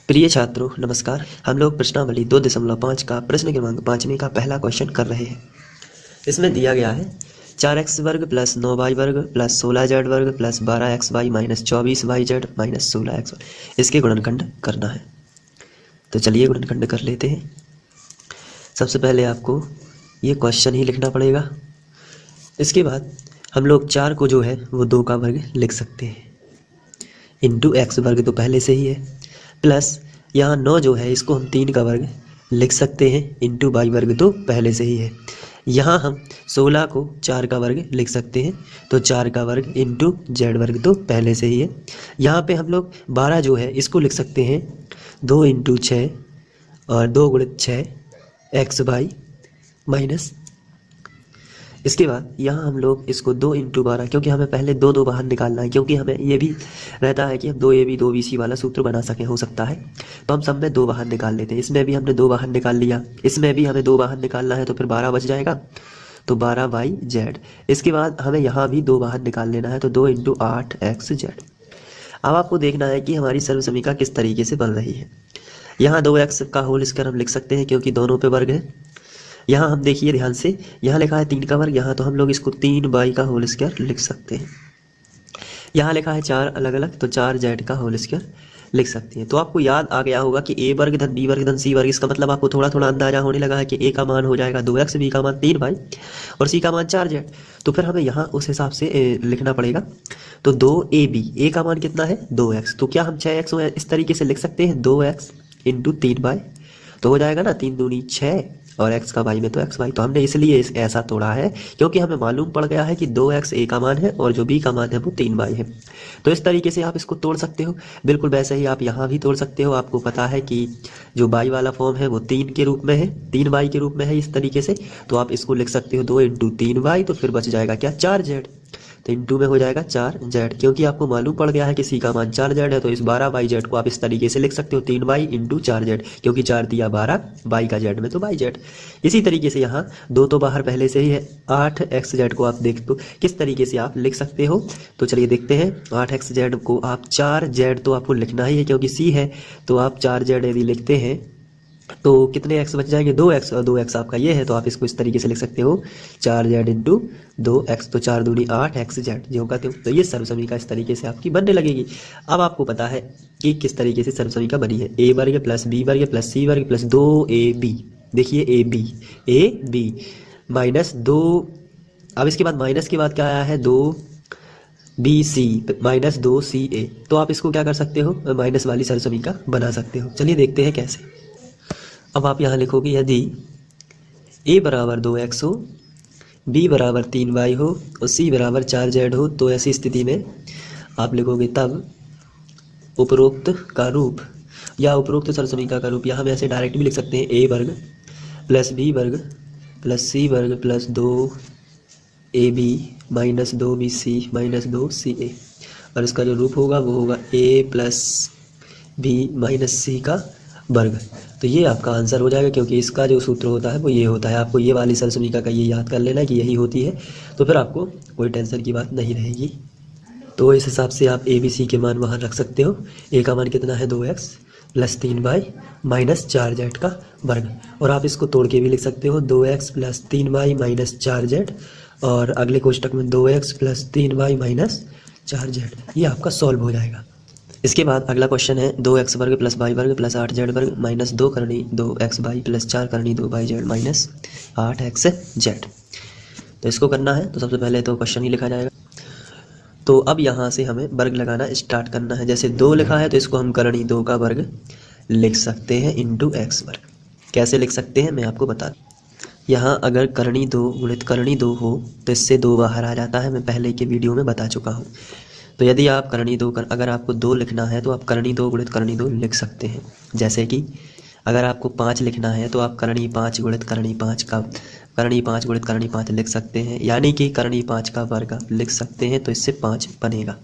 प्रिय छात्रों नमस्कार। हम लोग प्रश्नावली 2.5 का प्रश्न क्रमांक 5वें का पहला क्वेश्चन कर रहे हैं। इसमें दिया गया है 4x वर्ग प्लस 9y वर्ग प्लस 16z वर्ग plus 12xy minus 24yz minus 16xy इसके गुणनखंड करना है। तो चलिए गुणनखंड कर लेते हैं। सबसे पहले आपको ये क्वेश्चन ही लिखना पड़ेगा। इसके बाद हम लोग 4 को जो है वो 2 का वर्ग लिख सकते हैं, इंटू एक्स वर्ग तो पहले से ही है, प्लस यहाँ 9 जो है इसको हम 3 का वर्ग लिख सकते हैं, इंटू वाई वर्ग तो पहले से ही है। यहाँ हम 16 को 4 का वर्ग लिख सकते हैं, तो 4 का वर्ग इंटू जेड वर्ग तो पहले से ही है। यहाँ पे हम लोग 12 जो है इसको लिख सकते हैं 2 इंटू 6 और 2 गुणित 6 एक्स वाई माइनस। इसके बाद यहाँ हम लोग इसको 2 इंटू 12, क्योंकि हमें पहले 2 बाहर निकालना है, क्योंकि हमें ये भी रहता है कि हम 2ab 2bc वाला सूत्र बना सकें, हो सकता है। तो हम सब में 2 बाहर निकाल लेते हैं। इसमें भी हमने 2 बाहर निकाल लिया, इसमें भी हमें 2 बाहर निकालना है, तो फिर 12 बच जाएगा, तो 12yz। इसके बाद हमें यहाँ भी 2 बाहर निकाल लेना है, तो 2 इंटू 8xz। अब आपको देखना है कि हमारी सर्वसमीका किस तरीके से बन रही है। यहाँ 2x का होल स्क्वायर हम लिख सकते हैं, क्योंकि दोनों पे वर्ग है। यहाँ हम देखिए ध्यान से, यहाँ लिखा है 3 का वर्ग, यहाँ तो हम लोग इसको 3y का होल स्क्वायर लिख सकते हैं। यहाँ लिखा है 4 अलग अलग, तो 4z का होल स्क्वायर लिख सकते हैं। तो आपको याद आ गया होगा कि a वर्ग धन b वर्ग धन c वर्ग, इसका मतलब आपको थोड़ा थोड़ा अंदाजा होने लगा है कि a का मान हो जाएगा 2x, b का मान 3y और c का मान 4z। तो फिर हमें यहाँ उस हिसाब से लिखना पड़ेगा। तो 2ab, a का मान कितना है 2x, तो क्या हम 6x इस तरीके से लिख सकते हैं 2x इंटू 3y, तो हो जाएगा ना 3 दूनी 6 और x का y में तो xy। तो हमने इसलिए ऐसा तोड़ा है क्योंकि हमें मालूम पड़ गया है कि 2x a का मान है और जो b का मान है वो 3y है। तो इस तरीके से आप इसको तोड़ सकते हो। बिल्कुल वैसे ही आप यहाँ भी तोड़ सकते हो। आपको पता है कि जो y वाला फॉर्म है वो 3 के रूप में है, 3y के रूप में है इस तरीके से। तो आप इसको लिख सकते हो 2 इंटू 3y, तो फिर बच जाएगा क्या 4z, तो इंटू में हो जाएगा 4z। क्योंकि आपको मालूम पड़ गया है कि सी का मान 4z है, तो इस 12yz को आप इस तरीके से लिख सकते हो 3y इंटू 4z, क्योंकि 4 दिया 12, y का z में तो yz। इसी तरीके से यहाँ 2 तो बाहर पहले से ही है, 8xz को आप देख तो किस तरीके से आप लिख सकते हो। तो चलिए देखते हैं। 8xz को आप 4z तो आपको लिखना ही है, क्योंकि सी है, तो आप 4z यदि लिखते हैं तो कितने x बच जाएंगे 2x, और 2x आपका ये है, तो आप इसको इस तरीके से लिख सकते हो 4z इंटू 2x, तो 4 दूनी 8xz जो का तो ये सर्वसमीका इस तरीके से आपकी बनने लगेगी। अब आपको पता है कि किस तरीके से सर्वसमीका बनी है। a वर्ग प्लस b वर्ग प्लस c वर्ग प्लस 2ab, देखिए ab माइनस 2, अब इसके बाद माइनस के बाद क्या आया है 2bc माइनस 2ca, तो आप इसको क्या कर सकते हो माइनस वाली सर्वसमीका बना सकते हो। चलिए देखते हैं कैसे। अब आप यहाँ लिखोगे यदि a बराबर 2x हो, b बराबर 3y हो और c बराबर 4z हो, तो ऐसी स्थिति में आप लिखोगे तब उपरोक्त का रूप या उपरोक्त सर्वसमीका का रूप, या हम ऐसे डायरेक्ट भी लिख सकते हैं a वर्ग प्लस b वर्ग प्लस c वर्ग plus 2ab minus 2bc minus 2ca, और इसका जो रूप होगा वो होगा a plus b minus c का वर्ग। तो ये आपका आंसर हो जाएगा, क्योंकि इसका जो सूत्र होता है वो ये होता है। आपको ये वाली सर्वसमीका का ये याद कर लेना कि यही होती है, तो फिर आपको कोई टेंशन की बात नहीं रहेगी। तो इस हिसाब से आप ए बी सी के मान वहाँ रख सकते हो। ए का मान कितना है 2x plus 3y minus 4z का वर्ग, और आप इसको तोड़ के भी लिख सकते हो 2x plus 3y minus 4z, और अगले कोष्टक में 2x plus 3y minus 4z। ये आपका सॉल्व हो जाएगा। इसके बाद अगला क्वेश्चन है 2x वर्ग प्लस वाई वर्ग प्लस 8z वर्ग माइनस 2 करनी 2xy प्लस 4 करनी 2yz माइनस 8xz। तो इसको करना है, तो सबसे पहले तो क्वेश्चन ही लिखा जाएगा। तो अब यहाँ से हमें वर्ग लगाना स्टार्ट करना है। जैसे 2 लिखा है तो इसको हम करनी 2 का वर्ग लिख सकते हैं इंटू एक्स वर्ग। कैसे लिख सकते हैं मैं आपको बता दूँ। यहाँ अगर करनी 2 गुणित करनी 2 हो तो इससे 2 बाहर आ जाता है, मैं पहले के वीडियो में बता चुका हूँ। तो यदि आप करनी 2 अगर आपको 2 लिखना है तो आप करनी 2 गुणित करनी 2 लिख सकते हैं। जैसे कि अगर आपको 5 लिखना है तो आप करनी 5 गुणित करनी 5 का करनी 5 गुणित करनी 5 लिख सकते हैं, यानी कि करनी 5 का वर्ग आप लिख सकते हैं, तो इससे 5 बनेगा।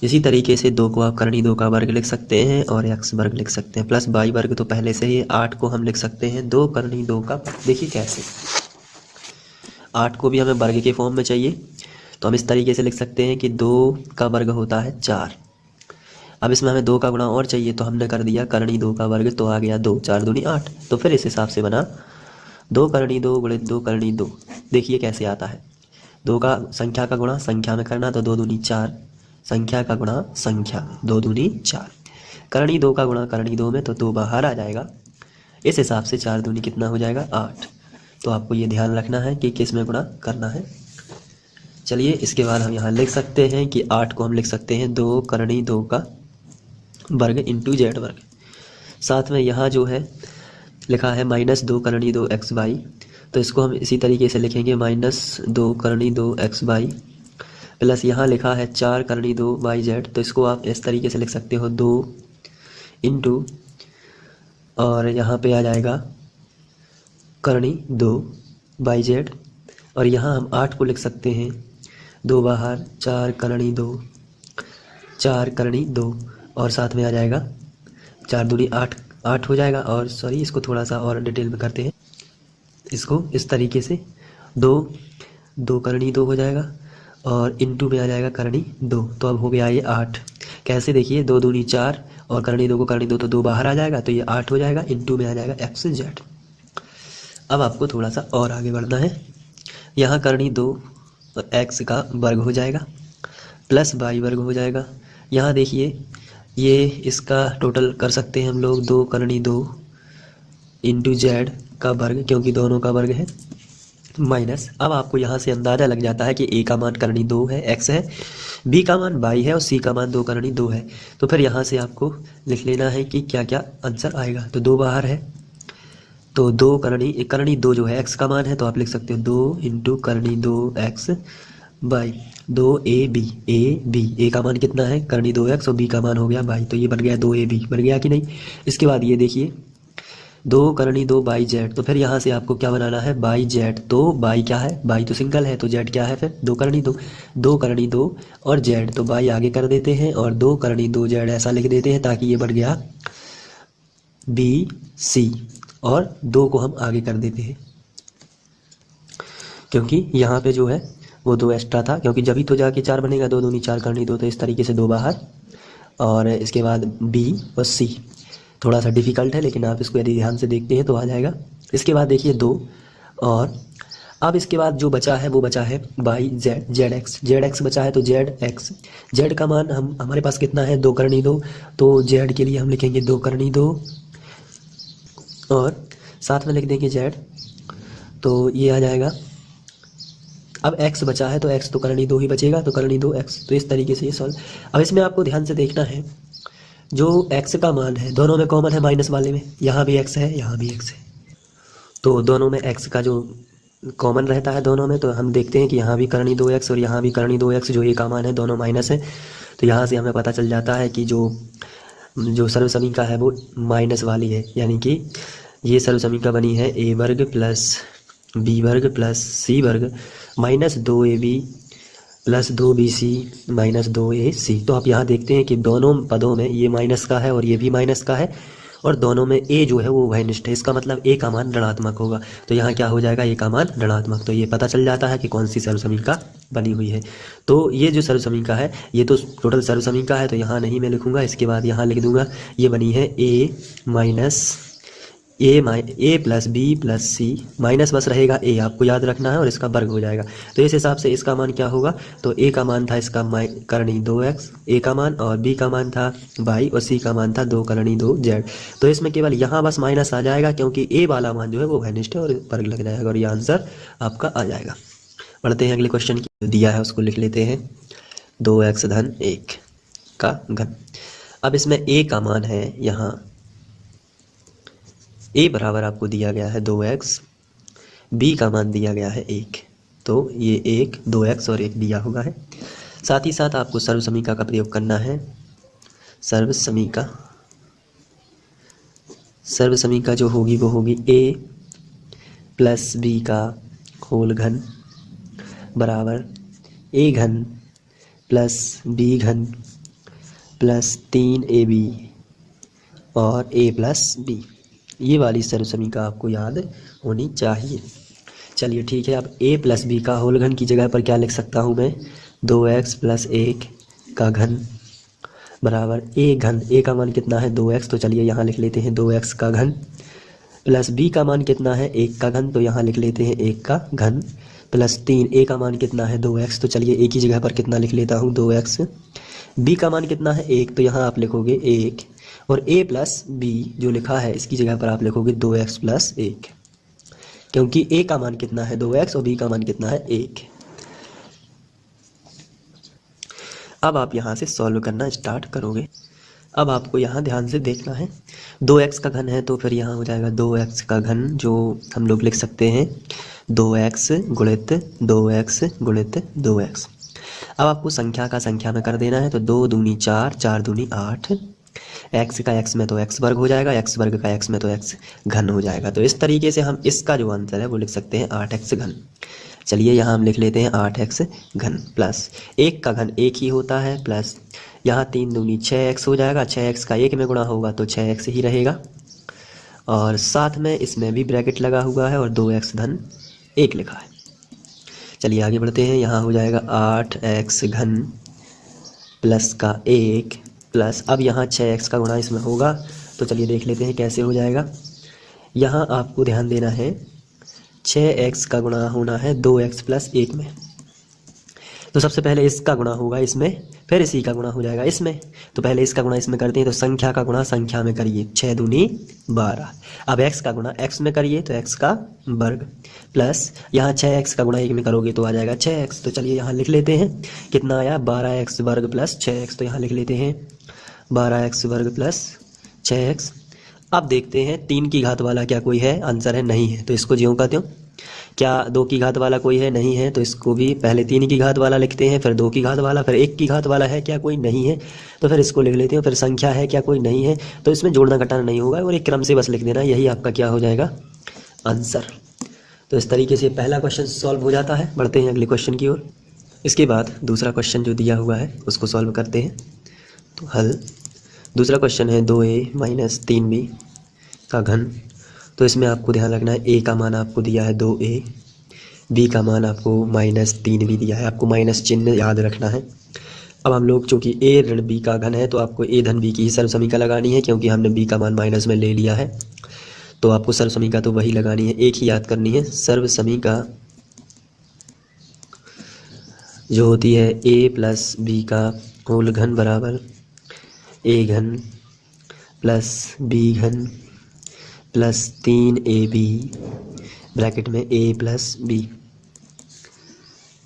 इसी तरीके से 2 को आप करनी 2 का वर्ग लिख सकते हैं और x वर्ग लिख सकते हैं, प्लस y वर्ग तो पहले से ही 8 को हम लिख सकते हैं 2 करनी 2 का वर्ग। देखिए कैसे 8 को भी हमें वर्ग के फॉर्म में चाहिए, तो हम इस तरीके से लिख सकते हैं कि 2 का वर्ग होता है 4, अब इसमें हमें 2 का गुणा और चाहिए, तो हमने कर दिया करनी 2 का वर्ग, तो आ गया 2, 4 दूनी 8। तो फिर इस हिसाब से बना 2 करनी 2 गुणित 2 करनी 2। देखिए कैसे आता है, 2 का संख्या का गुणा संख्या में करना, तो 2 दूनी 4, संख्या का गुणा संख्या में, 2 दूनी 4, करनी 2 का गुणा करनी 2 में, तो 2 बाहर आ जाएगा। इस हिसाब से 4 दूनी कितना हो जाएगा 8। तो आपको ये ध्यान रखना है कि किस में गुणा करना है। चलिए इसके बाद हम यहाँ लिख सकते हैं कि 8 को हम लिख सकते हैं 2 करनी 2 का वर्ग इंटू जेड वर्ग। साथ में यहाँ जो है लिखा है -2 करनी 2 एक्स वाई, तो इसको हम इसी तरीके से लिखेंगे -2 करनी 2 एक्स वाई, प्लस यहाँ लिखा है 4 करनी 2 वाई जेड, तो इसको आप इस तरीके से लिख सकते हो 2 इंटू, और यहाँ पे आ जाएगा करनी 2 वाई जेड, और यहाँ हम 8 को लिख सकते हैं 2 बाहर, 4 करनी 2, 4 करनी 2, और साथ में आ जाएगा 4 दूनी 8, 8 हो जाएगा। और सॉरी, इसको थोड़ा सा और डिटेल में करते हैं, इसको इस तरीके से 2 करनी 2 हो जाएगा, और इंटू में आ जाएगा करनी 2, तो अब हो गया ये 8। कैसे, देखिए 2 दूनी 4 और करनी 2 को करनी 2, तो 2 बाहर आ जाएगा, तो ये 8 हो जाएगा, इंटू में आ जाएगा एक्स जेड। अब आपको थोड़ा सा और आगे बढ़ना है, यहाँ करनी 2 और एक्स का वर्ग हो जाएगा प्लस वाई वर्ग हो जाएगा। यहाँ देखिए ये इसका टोटल कर सकते हैं हम लोग 2 करनी 2 इंटू जेड का वर्ग, क्योंकि दोनों का वर्ग है, माइनस। अब आपको यहाँ से अंदाज़ा लग जाता है कि ए का मान करनी 2 है, एक्स है, बी का मान वाई है, और सी का मान 2 करनी 2 है। तो फिर यहाँ से आपको लिख लेना है कि क्या क्या आंसर आएगा। तो 2 बाहर है, तो 2 करनी 2 जो है एक्स का मान है, तो आप लिख सकते हो 2 इंटू करनी 2 एक्स बाई 2 ए का मान कितना है करनी 2 एक्स, और बी का मान हो गया बाई, तो ये बन गया 2 AB, बन गया कि नहीं। इसके बाद ये देखिए 2 करनी 2 बाई जेड, तो फिर यहाँ से आपको क्या बनाना है बाई जेड, तो बाई क्या है, बाई तो सिंगल है, तो जेड क्या है फिर 2 करनी 2, 2 करनी 2 और जेड, तो बाई आगे कर देते हैं और 2 करनी 2 जेड ऐसा लिख देते हैं, ताकि ये बन गया BC, और 2 को हम आगे कर देते हैं, क्योंकि यहाँ पे जो है वो 2 एक्स्ट्रा था, क्योंकि जब ही तो जाके 4 बनेगा, 2 दूनी 4 करनी 2, तो इस तरीके से 2 बाहर, और इसके बाद B और C। थोड़ा सा डिफिकल्ट है, लेकिन आप इसको यदि ध्यान से देखते हैं तो आ जाएगा। इसके बाद देखिए 2, और अब इसके बाद जो बचा है वो बचा है बाई जेड एक्स बचा है, तो जेड का मान हम हमारे पास कितना है 2 करनी 2, तो जेड के लिए हम लिखेंगे 2 करनी 2, और साथ में लिख देंगे जेड, तो ये आ जाएगा। अब x बचा है, तो x तो करनी 2 ही बचेगा, तो करनी 2 x, तो इस तरीके से ये सॉल्व। अब इसमें आपको ध्यान से देखना है, जो x का मान है दोनों में कॉमन है, माइनस वाले में यहाँ भी x है, यहाँ भी x है, तो दोनों में x का जो कॉमन रहता है दोनों में, तो हम देखते हैं कि यहाँ भी करनी 2x और यहाँ भी करनी 2x, जो a का मान है दोनों माइनस है, तो यहाँ से हमें पता चल जाता है कि जो सर्वसमीका है वो माइनस वाली है, यानी कि ये सर्वसमीका बनी है a वर्ग प्लस b वर्ग प्लस c वर्ग minus 2ab plus 2bc minus 2ac। तो आप यहाँ देखते हैं कि दोनों पदों में ये माइनस का है और ये भी माइनस का है, और दोनों में a जो है वो वहनिष्ठ है, इसका मतलब a का मान ऋणात्मक होगा, तो यहाँ क्या हो जाएगा a का मान ऋणात्मक। तो ये पता चल जाता है कि कौन सी सर्वसमीका बनी हुई है। तो ये जो सर्वसमीका है ये तो टोटल सर्वसमीका है, तो यहाँ नहीं मैं लिखूँगा, इसके बाद यहाँ लिख दूँगा ये बनी है a plus b plus c, minus बस रहेगा a, आपको याद रखना है, और इसका वर्ग हो जाएगा। तो इस हिसाब से इसका मान क्या होगा, तो a का मान था इसका करनी 2x a का मान, और b का मान था y, और c का मान था 2 करनी 2 z। तो इसमें केवल यहाँ बस माइनस आ जाएगा, क्योंकि a वाला मान जो है वो वहनिष्ठ है, और वर्ग लग जाएगा, और ये आंसर आपका आ जाएगा। बढ़ते हैं अगले क्वेश्चन की, जो दिया है उसको लिख लेते हैं 2x धन 1 का घन। अब इसमें a का मान है, यहाँ a बराबर आपको दिया गया है 2x, b का मान दिया गया है 1, तो ये 1 2x और 1 दिया हुआ है। साथ ही साथ आपको सर्वसमीका का प्रयोग करना है। सर्वसमीका जो होगी वो होगी a प्लस b का होल घन बराबर a घन प्लस b घन प्लस 3ab और a प्लस b। ये वाली सर्वसमीका आपको याद होनी चाहिए। चलिए ठीक है, अब a प्लस b का होल घन की जगह पर क्या लिख सकता हूँ मैं 2x प्लस 1 का घन बराबर ए घन, ए का मान कितना है 2x, तो चलिए यहाँ लिख लेते हैं 2x का घन, प्लस b का मान कितना है 1 का घन, तो यहाँ लिख लेते हैं 1 का घन, प्लस 3, a का मान कितना है 2x, तो चलिए एक ही जगह पर कितना लिख लेता हूँ 2x, b का मान कितना है 1, तो यहाँ आप लिखोगे 1, और a प्लस b जो लिखा है इसकी जगह पर आप लिखोगे 2x प्लस 1, क्योंकि a का मान कितना है 2x और b का मान कितना है 1। अब आप यहाँ से सॉल्व करना स्टार्ट करोगे। अब आपको यहाँ ध्यान से देखना है, 2x का घन है तो फिर यहाँ हो जाएगा 2x का घन, जो हम लोग लिख सकते हैं 2x गुणित 2x गुणित 2x। अब आपको संख्या का संख्या में कर देना है, तो 2 दूनी 4, 4 दूनी 8, x का x में तो x वर्ग हो जाएगा, x वर्ग का x में तो x घन हो जाएगा। तो इस तरीके से हम इसका जो आंसर है वो लिख सकते हैं 8x घन। चलिए यहाँ हम लिख लेते हैं 8x घन, प्लस 1 का घन 1 ही होता है, प्लस यहाँ 3 दूनी 6x हो जाएगा, 6x का 1 में गुणा होगा तो 6x ही रहेगा, और साथ में इसमें भी ब्रैकेट लगा हुआ है और 2x धन 1 लिखा है। चलिए आगे बढ़ते हैं, यहाँ हो जाएगा 8x घन प्लस का 1 प्लस, अब यहाँ 6x का गुणा इसमें होगा, तो चलिए देख लेते हैं कैसे हो जाएगा। यहाँ आपको ध्यान देना है 6x का गुणा होना है 2x प्लस 1 में, तो सबसे पहले इसका गुणा होगा इसमें, फिर इसी का गुणा हो जाएगा इसमें, तो पहले इसका गुणा इसमें करते हैं, तो संख्या का गुणा संख्या में करिए, 6 दूनी 12। अब x का गुणा x में करिए तो x का वर्ग, प्लस यहाँ 6x का गुणा 1 में करोगे तो आ जाएगा 6x। तो चलिए यहाँ लिख लेते हैं कितना आया 12x वर्ग प्लस 6x, तो यहाँ लिख लेते हैं 12x वर्ग प्लस 6x। अब देखते हैं 3 की घात वाला क्या कोई है, आंसर है नहीं है, तो इसको ज्यों का त्यों। क्या 2 की घात वाला कोई है, नहीं है, तो इसको भी पहले 3 की घात वाला लिखते हैं, फिर 2 की घात वाला, फिर 1 की घात वाला है क्या कोई, नहीं है, तो फिर इसको लिख लेते हैं, फिर संख्या है क्या कोई, नहीं है, तो इसमें जोड़ना घटाना नहीं होगा और एक क्रम से बस लिख देना, यही आपका क्या हो जाएगा आंसर। तो इस तरीके से पहला क्वेश्चन सॉल्व हो जाता है। बढ़ते हैं अगले क्वेश्चन की ओर। इसके बाद दूसरा क्वेश्चन जो दिया हुआ है उसको सॉल्व करते हैं। तो हल, दूसरा क्वेश्चन है 2a माइनस 3b का घन। तो इसमें आपको ध्यान रखना है a का मान आपको दिया है 2a, b का मान आपको माइनस 3b दिया है, आपको माइनस चिन्ह याद रखना है। अब हम लोग चूँकि a ऋण b का घन है तो आपको a धन b की ही सर्वसमीका लगानी है, क्योंकि हमने b का मान माइनस में ले लिया है, तो आपको सर्वसमीका तो वही लगानी है, एक ही याद करनी है। सर्वसमीका जो होती है a प्लस b का होल घन बराबर a घन प्लस b घन प्लस 3ab ब्रैकेट में a प्लस b।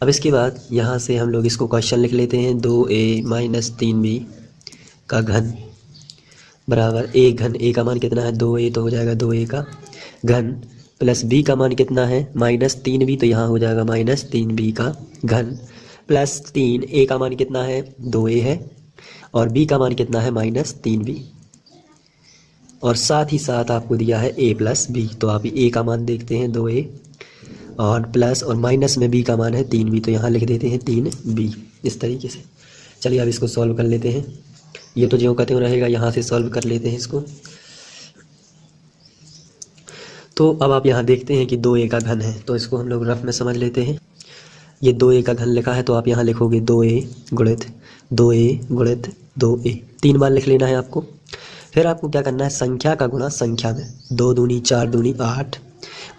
अब इसके बाद यहाँ से हम लोग इसको क्वेश्चन लिख लेते हैं 2a माइनस 3b का घन बराबर a घन, a का मान कितना है 2a, तो हो जाएगा 2a का घन, प्लस b का मान कितना है माइनस 3b, तो यहाँ हो जाएगा माइनस 3b का घन, प्लस 3, a का मान कितना है 2a है और b का मान कितना है माइनस 3b, और साथ ही साथ आपको दिया है a प्लस b, तो आप a का मान देखते हैं 2a और प्लस और माइनस में b का मान है 3b, तो यहाँ लिख देते हैं 3b इस तरीके से। चलिए अब इसको सॉल्व कर लेते हैं, ये तो ज्यों का त्यों रहेगा, यहाँ से सॉल्व कर लेते हैं इसको। तो अब आप यहाँ देखते हैं कि 2a का घन है, तो इसको हम लोग रफ में समझ लेते हैं। ये 2a का घन लिखा है तो आप यहाँ लिखोगे 2a गुणित 2a 3 बार लिख लेना है आपको। फिर आपको क्या करना है, संख्या का गुणा संख्या में, 2 दूनी 4 दूनी 8,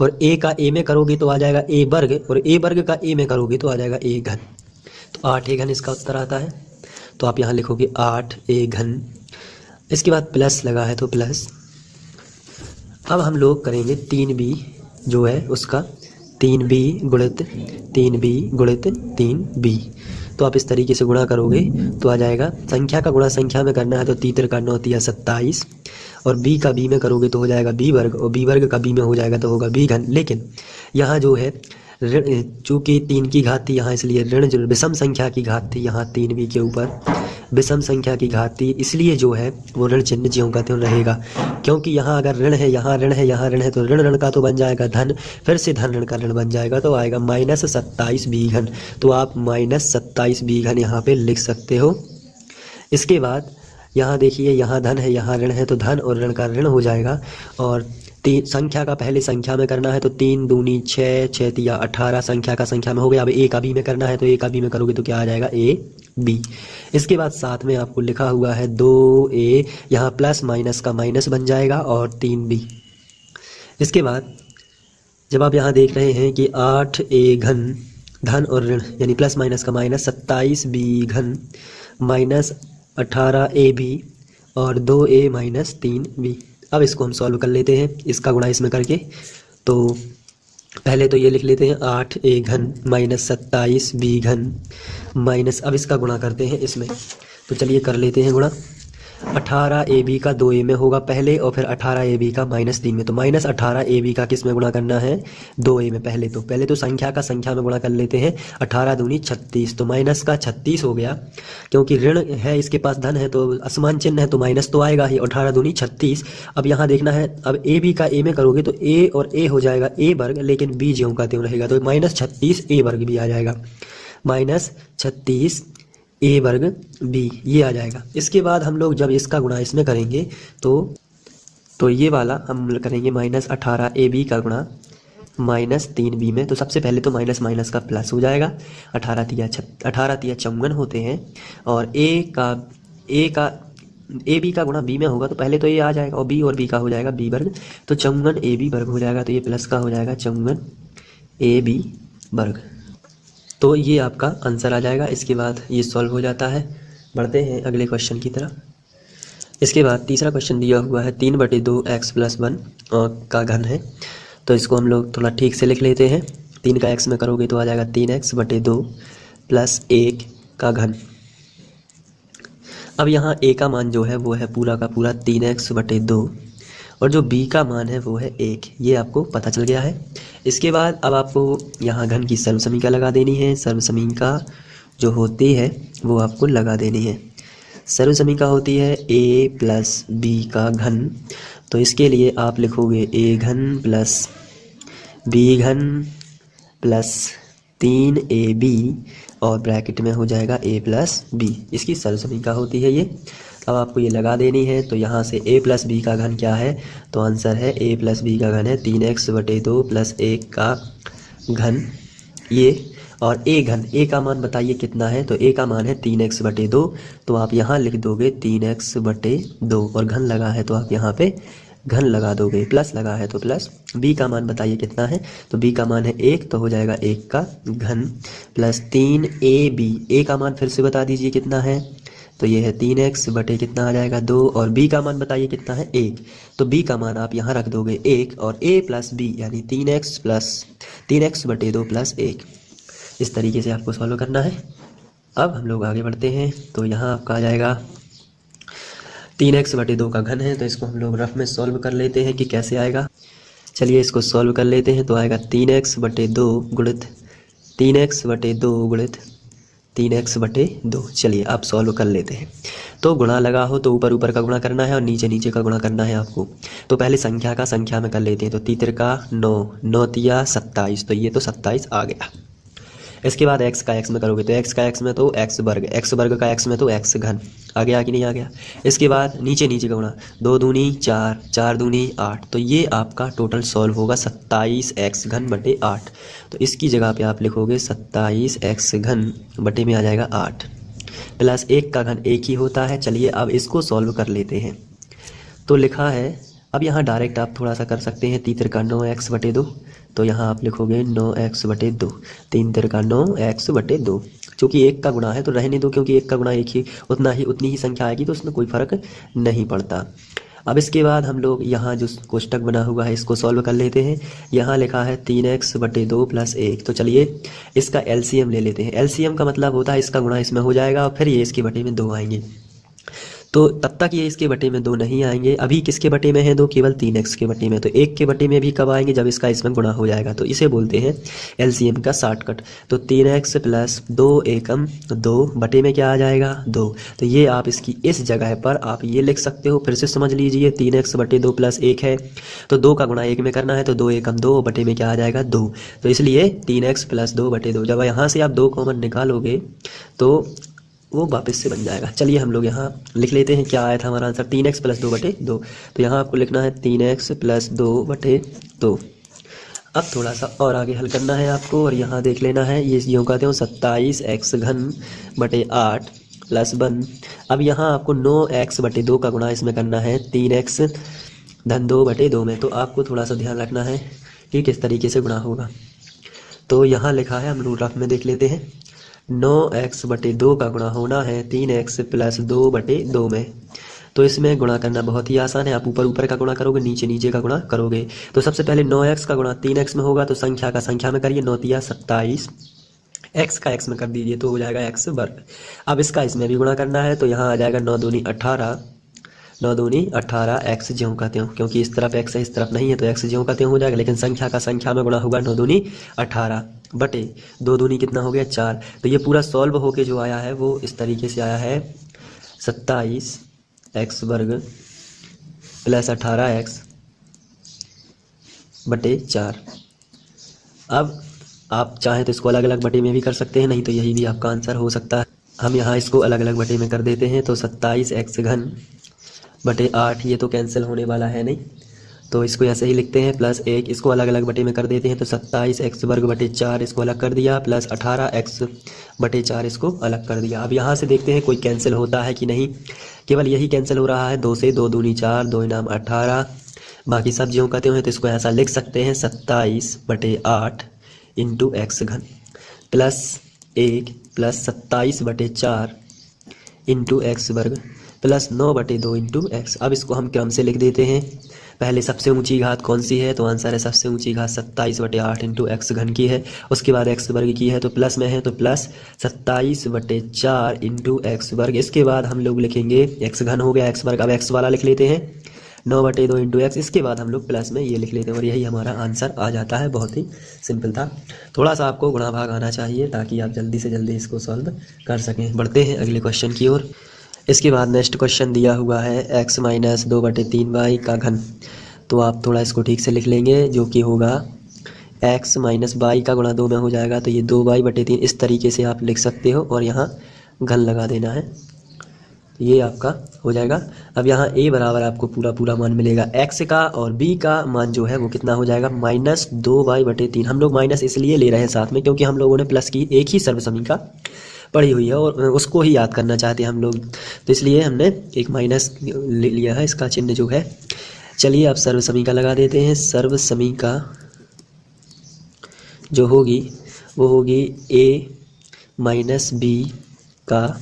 और a का a में करोगे तो आ जाएगा a वर्ग, और a वर्ग का a में करोगे तो आ जाएगा a घन, तो 8a घन इसका उत्तर आता है। तो आप यहाँ लिखोगे 8a घन, इसके बाद प्लस लगा है तो प्लस। अब हम लोग करेंगे 3b जो है उसका 3b गुणित 3b, तो आप इस तरीके से गुणा करोगे तो आ जाएगा, संख्या का गुणा संख्या में करना है तो 3 का 9 तिया 27, और b का b में करोगे तो हो जाएगा b वर्ग, और b वर्ग का b में हो जाएगा तो होगा b घन। लेकिन यहाँ जो है ऋण, चूँकि 3 की घात थी यहाँ, इसलिए ऋण जो विषम संख्या की घात थी यहाँ 3b के ऊपर विषम संख्या की घात थी, इसलिए जो है वो ऋण चिन्ह ज्यों का त्यों रहेगा, क्योंकि यहाँ अगर ऋण है यहाँ ऋण है यहाँ ऋण है, तो ऋण ऋण का तो बन जाएगा धन, फिर से धन ऋण का ऋण बन जाएगा, तो आएगा माइनस 27b घन, तो आप माइनस 27b घन यहाँ पे लिख सकते हो। इसके बाद यहाँ देखिए, यहाँ धन है यहाँ ऋण है, तो धन और ऋण का ऋण हो जाएगा, और संख्या का पहले संख्या में करना है तो 3 दूनी 6, 6 तिया 18 संख्या का संख्या में हो गया। अब a का b में करना है तो a का b में करोगे तो क्या आ जाएगा a बी। इसके बाद साथ में आपको लिखा हुआ है 2a, यहाँ प्लस माइनस का माइनस बन जाएगा और 3b। इसके बाद जब आप यहाँ देख रहे हैं कि 8a घन धन और ऋण यानी प्लस माइनस का माइनस 27b घन माइनस 18ab और 2a माइनस 3b। अब इसको हम सॉल्व कर लेते हैं इसका गुणा इसमें करके। तो पहले तो ये लिख लेते हैं 8a घन माइनस 27b घन माइनस, अब इसका गुणा करते हैं इसमें। तो चलिए कर लेते हैं गुणा। 18ab का 2a में होगा पहले और फिर 18ab का माइनस 3 में। तो माइनस 18ab का किस में गुणा करना है? 2a में। पहले तो संख्या का संख्या में गुणा कर लेते हैं। 18 दूनी 36, तो माइनस का 36 हो गया। क्योंकि ऋण है इसके पास, धन है तो असमान चिन्ह है तो माइनस तो आएगा ही। 18 दूनी 36। अब यहाँ देखना है, अब ab का a में करोगे तो a और a हो जाएगा a वर्ग, लेकिन b ज्यों का त्यों रहेगा तो माइनस 36 a वर्ग भी आ जाएगा। माइनस 36 a वर्ग b ये आ जाएगा। इसके बाद हम लोग जब इसका गुणा इसमें करेंगे तो ये वाला हम करेंगे माइनस 18ab का गुणा माइनस 3b में। तो सबसे पहले तो माइनस माइनस का प्लस हो जाएगा। 18 तिया 54 होते हैं और ab का गुणा b में होगा तो पहले तो ये आ जाएगा और b और b का हो जाएगा b वर्ग, तो 54 ab वर्ग हो जाएगा। तो ये प्लस का हो जाएगा 54 ab वर्ग। तो ये आपका आंसर आ जाएगा। इसके बाद ये सॉल्व हो जाता है। बढ़ते हैं अगले क्वेश्चन की तरफ। इसके बाद तीसरा क्वेश्चन दिया हुआ है 3/2 x + 1 का घन है। तो इसको हम लोग थोड़ा ठीक से लिख लेते हैं। 3 का x में करोगे तो आ जाएगा 3x/2 + 1 का घन। अब यहाँ a का मान जो है वो है पूरा का पूरा 3x/2 और जो b का मान है वो है 1। ये आपको पता चल गया है। इसके बाद अब आपको यहाँ घन की सर्व समीकरण लगा देनी है। सर्व समीकरण जो होती है वो आपको लगा देनी है। सर्व समीकरण होती है a + b का घन। तो इसके लिए आप लिखोगे a घन + b घन + 3ab और ब्रैकेट में हो जाएगा a + b। इसकी सर्व समीकरण होती है ये। अब आपको ये लगा देनी है। तो यहाँ से a + b का घन क्या है? तो आंसर है a + b का घन है 3x/2 + 1 का घन ये। और a का मान बताइए कितना है? तो a का मान है 3x/2। तो आप यहाँ लिख दोगे 3x/2 और घन लगा है तो आप यहाँ पे घन लगा दोगे, प्लस लगा है तो प्लस। b का मान बताइए कितना है? तो b का मान है 1, तो हो जाएगा 1 का घन + 3ab। a का मान फिर से बता दीजिए कितना है? तो ये है 3x बटे कितना आ जाएगा 2। और b का मान बताइए कितना है? 1। तो b का मान आप यहाँ रख दोगे 1 और a + b यानी 3x/2 + 1। इस तरीके से आपको सॉल्व करना है। अब हम लोग आगे बढ़ते हैं। तो यहाँ आपका आ जाएगा 3x/2 का घन है। तो इसको हम लोग रफ में सॉल्व कर लेते हैं कि कैसे आएगा। चलिए इसको सॉल्व कर लेते हैं। तो आएगा 3x/2 गुणित 3x/2 गुणित 3x/2। चलिए आप सॉल्व कर लेते हैं। तो गुणा लगा हो तो ऊपर ऊपर का गुणा करना है और नीचे नीचे का गुणा करना है आपको। तो पहले संख्या का संख्या में कर लेते हैं। तो 3 का 9, 9 तिया 27, तो ये तो 27 आ गया। इसके बाद x का x में करोगे तो x का x में तो x वर्ग का x में तो x घन आ गया कि नहीं आ गया। इसके बाद नीचे नीचे का गुणा 2 दूनी 4, 4 दूनी 8, तो ये आपका टोटल सॉल्व होगा 27x घन बटे 8। तो इसकी जगह पे आप लिखोगे 27x घन बटे में आ जाएगा 8 प्लस 1 का घन 1 ही होता है। चलिए अब इसको सॉल्व कर लेते हैं। तो लिखा है, अब यहाँ डायरेक्ट आप थोड़ा सा कर सकते हैं। 3 का 9x/2, तो यहाँ आप लिखोगे 9x/2। 3 का 9x/2। चूँकि 1 का गुणा है तो रहने दो, क्योंकि 1 का गुणा एक ही उतनी ही संख्या आएगी तो उसमें कोई फ़र्क नहीं पड़ता। अब इसके बाद हम लोग यहाँ जो कोष्टक बना हुआ है इसको सॉल्व कर लेते हैं। यहाँ लिखा है 3x/2 + 1। तो चलिए इसका LCM ले लेते हैं। LCM का मतलब होता है इसका गुणा इसमें हो जाएगा और फिर ये इसके बटे में 2 आएंगे। तो तब तक ये इसके बटे में 2 नहीं आएंगे। अभी किसके बटे में है 2? केवल 3x के बटे में। तो 1 के बटे में भी कब आएंगे? जब इसका इसमें गुणा हो जाएगा। तो इसे बोलते हैं LCM का शॉर्टकट। तो 3x + 2 एकम 2 बटे में क्या आ जाएगा? 2। तो ये आप इसकी इस जगह पर आप ये लिख सकते हो। फिर से समझ लीजिए, 3x/2 + 1 है तो 2 का गुणा 1 में करना है, तो 2 एकम 2 बटे में क्या आ जाएगा? 2। तो इसलिए 3x + 2/2। जब यहाँ से आप 2 कॉमन निकालोगे तो वो वापस से बन जाएगा। चलिए हम लोग यहाँ लिख लेते हैं क्या आया था हमारा आंसर, 3x + 2/2। तो यहाँ आपको लिखना है 3x + 2/2। अब थोड़ा सा और आगे हल करना है आपको और यहाँ देख लेना है, ये यूँ कहते हो 27x³ प्लस 1। अब यहाँ आपको 9x/2 का गुणा इसमें करना है 3x-2/2 में। तो आपको थोड़ा सा ध्यान रखना है कि किस तरीके से गुणा होगा। तो यहाँ लिखा है, हम लोग रफ में देख लेते हैं, 9x/2 का गुणा होना है 3x + 2/2 में। तो इसमें गुणा करना बहुत ही आसान है, आप ऊपर ऊपर का गुणा करोगे, नीचे नीचे का गुणा करोगे। तो सबसे पहले 9x का गुणा 3x में होगा, तो संख्या का संख्या में करिए, 9 तिया 27, x का x में कर दीजिए तो हो जाएगा x²। अब इसका इसमें भी गुणा करना है, तो यहाँ आ जाएगा 9 दूनी 18, 9 दूनी 18 x ज्यों का त्यों, क्योंकि इस तरफ x है इस तरफ नहीं है तो x ज्यों का त्यों हो जाएगा। लेकिन संख्या का संख्या में गुणा होगा 9 दूनी 18 बटे 2 दूनी कितना हो गया 4। तो ये पूरा सॉल्व होके जो आया है वो इस तरीके से आया है 27x² + 18x/4। अब आप चाहें तो इसको अलग अलग बटे में भी कर सकते हैं, नहीं तो यही भी आपका आंसर हो सकता है। हम यहाँ इसको अलग अलग बटे में कर देते हैं, तो 27x³/8, ये तो कैंसिल होने वाला है नहीं, तो इसको ऐसे ही लिखते हैं, +1। इसको अलग अलग बटे में कर देते हैं, तो 27x²/4 इसको अलग कर दिया, प्लस 18x/4 इसको अलग कर दिया। अब यहाँ से देखते हैं कोई कैंसिल होता है कि नहीं, केवल यही कैंसिल हो रहा है 2 से, 2 दूनी 4, 2 इनाम 18, बाकी सब ज्यों कहते हैं। तो इसको ऐसा लिख सकते हैं 27/8 × x³ plus 1 plus 27/4 × x² plus 9/2 × x। अब इसको हम क्रम से लिख देते हैं, पहले सबसे ऊंची घात कौन सी है, तो आंसर है सबसे ऊंची घात 27/8 × x³ की है, उसके बाद x² की है तो प्लस में है, तो प्लस 27/4 × x²। इसके बाद हम लोग लिखेंगे x³ हो गया x², अब x वाला लिख लेते हैं 9/2 × x। इसके बाद हम लोग प्लस में ये लिख लेते हैं और यही हमारा आंसर आ जाता है। बहुत ही सिंपल था, थोड़ा सा आपको गुणा भाग आना चाहिए ताकि आप जल्दी से जल्दी इसको सॉल्व कर सकें। बढ़ते हैं अगले क्वेश्चन की ओर। इसके बाद नेक्स्ट क्वेश्चन दिया हुआ है x - 2/3y का घन। तो आप थोड़ा इसको ठीक से लिख लेंगे, जो कि होगा x - y का गुणा 2 में हो जाएगा, तो ये 2y/3 इस तरीके से आप लिख सकते हो और यहाँ घन लगा देना है, ये आपका हो जाएगा। अब यहाँ a बराबर आपको पूरा पूरा मान मिलेगा, x का और b का मान जो है वो कितना हो जाएगा -2y/3। हम लोग माइनस इसलिए ले रहे हैं साथ में क्योंकि हम लोगों ने प्लस की एक ही सर्वसमीका पढ़ी हुई है और उसको ही याद करना चाहते हैं हम लोग, तो इसलिए हमने एक माइनस ले लिया है, इसका चिन्ह जो है। चलिए आप सर्वसमीका लगा देते हैं। सर्वसमीका जो होगी वो होगी a - b का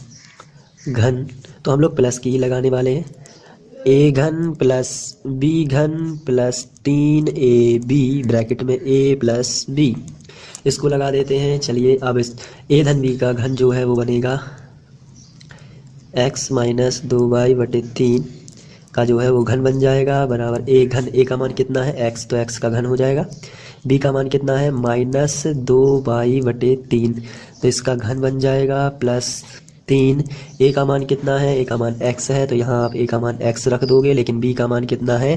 घन, तो हम लोग प्लस की ही लगाने वाले हैं, a घन प्लस b घन प्लस 3ab ब्रैकेट में a + b, इसको लगा देते हैं। चलिए अब इस a धन b का घन जो है वो बनेगा x - 2y/3 का जो है वो घन बन जाएगा, बराबर a घन, a का मान कितना है x, तो x का घन हो जाएगा, b का मान कितना है -2y/3, तो इसका घन बन जाएगा, प्लस 3, a का मान कितना है, a का मान x है, तो यहाँ आप a का मान x रख दोगे, लेकिन b का मान कितना है,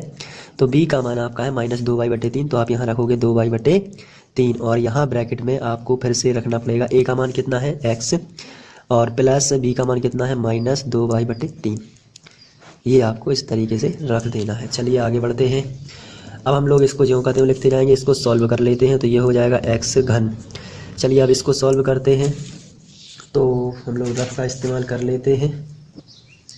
तो b का मान आपका है -2y/3, तो आप यहाँ रखोगे 2y/3 और यहाँ ब्रैकेट में आपको फिर से रखना पड़ेगा, a का मान कितना है x और प्लस b का मान कितना है -2y/3, ये आपको इस तरीके से रख देना है। चलिए आगे बढ़ते हैं। अब हम लोग इसको ज्यों का त्यों लिखते जाएंगे, इसको सॉल्व कर लेते हैं, तो ये हो जाएगा x घन। चलिए अब इसको सॉल्व करते हैं, तो हम लोग रफ का इस्तेमाल कर लेते हैं।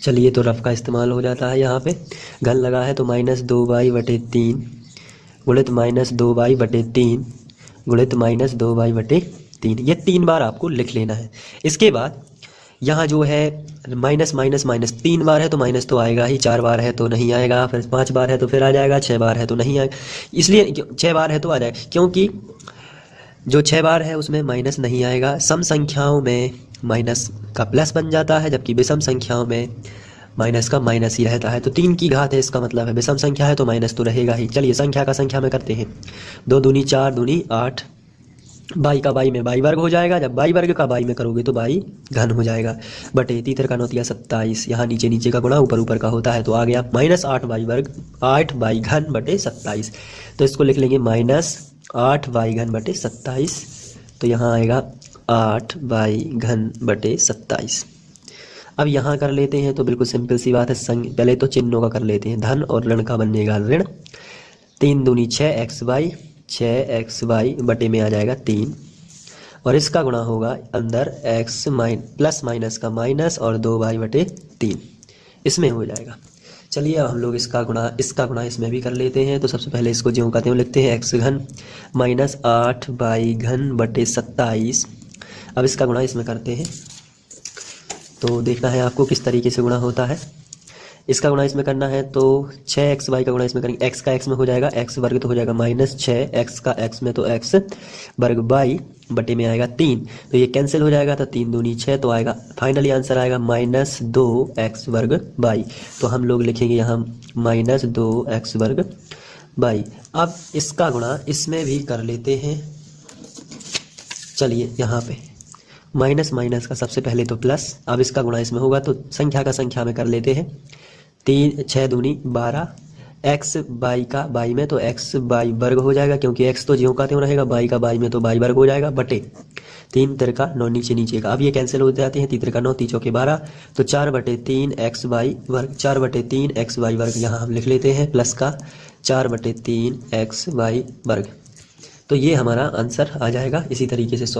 चलिए तो रफ का इस्तेमाल हो जाता है, यहाँ पे घन लगा है तो -2y/3 गुणित -2y/3 गुणित -2y/3, ये 3 बार आपको लिख लेना है। इसके बाद यहाँ जो है माइनस माइनस माइनस 3 बार है तो माइनस तो आएगा ही, 4 बार है तो नहीं आएगा, फिर 5 बार है तो फिर आ जाएगा, 6 बार है तो नहीं आएगा, इसलिए 6 बार है तो आ जाएगा, क्योंकि जो 6 बार है उसमें माइनस नहीं आएगा। सम संख्याओं में माइनस का प्लस बन जाता है, जबकि विषम संख्याओं में माइनस का माइनस ही रहता है। तो 3 की घात है, इसका मतलब है विषम संख्या है तो माइनस तो रहेगा ही। चलिए संख्या का संख्या में करते हैं, 2 दूनी 4 दूनी 8, बाई का बाई में बाई वर्ग हो जाएगा, जब बाई वर्ग का बाई में करोगे तो बाई घन हो जाएगा, बटे 3 का 9 27, यहाँ नीचे नीचे का गुणा ऊपर ऊपर का होता है, तो आ गया -8y वर्ग 8y घन बटे 27, तो इसको लिख लेंगे -8y घन बटे 27, तो यहाँ आएगा 8y घन बटे 27। अब यहाँ कर लेते हैं तो बिल्कुल सिंपल सी बात है, पहले तो चिन्हों का कर लेते हैं, धन और ऋण का बनेगा ऋण, 3 दूनी 6xy 6xy बटे में आ जाएगा 3, और इसका गुणा होगा अंदर x प्लस माइनस का माइनस और 2y बटे 3, इसमें हो जाएगा। चलिए अब हम लोग इसका गुणा इसमें भी कर लेते हैं। तो सबसे पहले इसको ज्यों का त्यों लिखते हैं, x घन माइनस 8y घन बटे 27। अब इसका गुणा इसमें करते हैं, तो देखना है आपको किस तरीके से गुणा होता है। इसका गुणा इसमें करना है तो 6xy का गुणा इसमें करेंगे, x का x में हो जाएगा x वर्ग तो हो जाएगा माइनस 6, x का x में तो x वर्ग y बटे में आएगा 3, तो ये कैंसिल हो जाएगा, तो 3 दूनी 6, तो आएगा फाइनली आंसर आएगा -2x वर्ग y। तो हम लोग लिखेंगे यहाँ -2x वर्ग y। अब इसका गुणा इसमें भी कर लेते हैं। चलिए यहाँ पे माइनस माइनस का सबसे पहले तो प्लस, अब इसका गुणा इसमें होगा तो संख्या का संख्या में कर लेते हैं। 3 6 दूनी 12, एक्स बाई का बाई में तो एक्स बाई वर्ग हो जाएगा, क्योंकि एक्स तो ज्यों का त्यों रहेगा, बाई का बाई में तो बाई वर्ग हो जाएगा, बटे 3 तिरका 9 नीचे नीचे का। अब ये कैंसिल हो जाते हैं, 3 तिरका 9 3 चौके 12, तो 4 बटे 3 एक्स बाई वर्ग, 4 बटे 3 एक्स बाई वर्ग यहाँ हम लिख लेते हैं, प्लस का 4 बटे 3 एक्स बाई वर्ग। तो ये हमारा आंसर आ जाएगा। इसी तरीके से सॉल्व